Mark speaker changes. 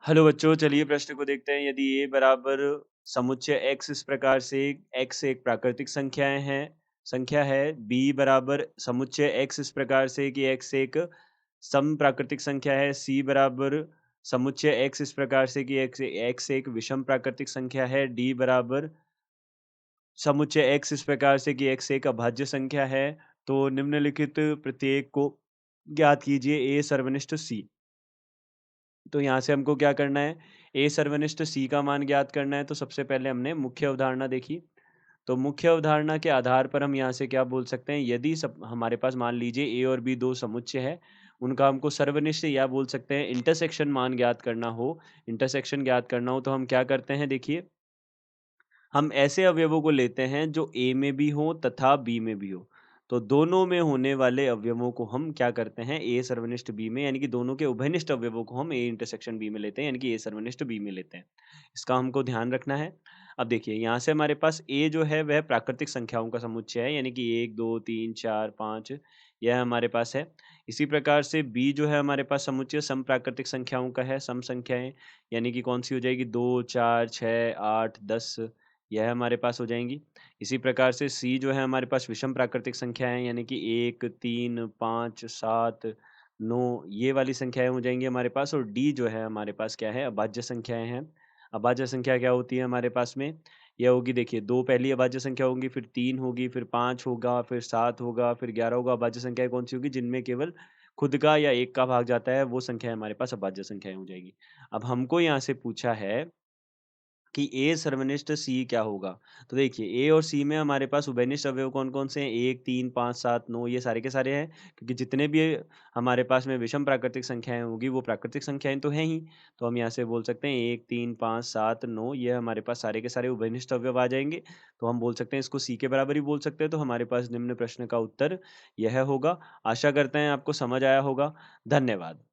Speaker 1: Hello बच्चों, चलिए प्रश्न को देखते हैं। यदि a बराबर समुच्चय x इस प्रकार से x एक प्राकृतिक संख्या है, b बराबर समुच्चय x इस प्रकार से कि x एक सम प्राकृतिक संख्या है, c बराबर समुच्चय x इस प्रकार से कि x एक विषम प्राकृतिक संख्या है, d बराबर समुच्चय x इस प्रकार से कि x एक अभाज्य संख्या है, तो निम्नलिखित प्रत्येक को ज्ञात कीजिए। a सर्वनिष्ठ c। तो यहाँ से हमको क्या करना है, ए सर्वनिष्ठ सी का मान ज्ञात करना है। तो सबसे पहले हमने मुख्य अवधारणा देखी। तो मुख्य अवधारणा के आधार पर हम यहाँ से क्या बोल सकते हैं, यदि सब हमारे पास मान लीजिए ए और बी दो समुच्चय है, उनका हमको सर्वनिष्ठ या बोल सकते हैं इंटरसेक्शन मान ज्ञात करना हो, इंटरसेक्शन ज्ञात करना हो, तो हम क्या करते हैं, देखिए हम ऐसे अवयवों को लेते हैं जो ए में भी हो तथा बी में भी हो। तो दोनों में होने वाले अवयवों को हम क्या करते हैं, ए सर्वनिष्ठ बी में, यानी कि दोनों के उभयनिष्ठ अवयवों को हम ए इंटरसेक्शन बी में लेते हैं, यानी कि ए सर्वनिष्ठ बी में लेते हैं। इसका हमको ध्यान रखना है। अब देखिए यहाँ से हमारे पास ए जो है वह प्राकृतिक संख्याओं का समुच्चय है, यानी कि 1 2 3 4 5 यह हमारे पास है। इसी प्रकार से बी जो है हमारे पास समुच्चय सम प्राकृतिक संख्याओं का है, सम संख्याएं, यानी कि कौन सी हो जाएगी, 2 4 6 8 10 यह हमारे पास हो जाएँगी। इसी प्रकार से सी जो है हमारे पास विषम प्राकृतिक संख्या है, यानी कि 1, 3, 5, 7, 9 ये वाली संख्याएँ हो जाएँगी हमारे पास। और डी जो है हमारे पास क्या है, अभाज्य संख्याएँ हैं। अभाज्य संख्या क्या होती है हमारे पास में? यह होगी, देखिए 2 पहली अभाज्य संख्या होंगी, फिर 3 होगी, फिर 5 होगा, फिर 7 होगा, फिर 11 होगा। अभाज्य संख्याएँ कौन-सी होगी? जिनमें केवल खुद का या 1 का भाग जाता है, वो संख्याएँ हमारे पास अभाज्य संख्याएँ हो जाएगी। अब हमको यहाँ से पूछा है कि ए सर्वनिष्ठ सी क्या होगा? तो देखिए ए और सी में हमारे पास उभयनिष्ठ अवयव कौन-कौन से हैं? 1, 3, 5, 7, 9 ये सारे के सारे हैं, क्योंकि जितने भी हमारे पास में विषम प्राकृतिक संख्याएँ होंगी वो प्राकृतिक संख्याएँ तो हैं ही। तो हम यहाँ से बोल सकते हैं 1, 3, 5, 7, 9 ये हमारे पास सारे के सारे उभयनिष्ठ अवयव आ जाएँगे। तो हम बोल सकते हैं इसको सी के बराबर ही बोल सकते हैं। तो हमारे पास निम्न प्रश्न का उत्तर यह होगा। आशा करते हैं आपको समझ आया होगा। धन्यवाद।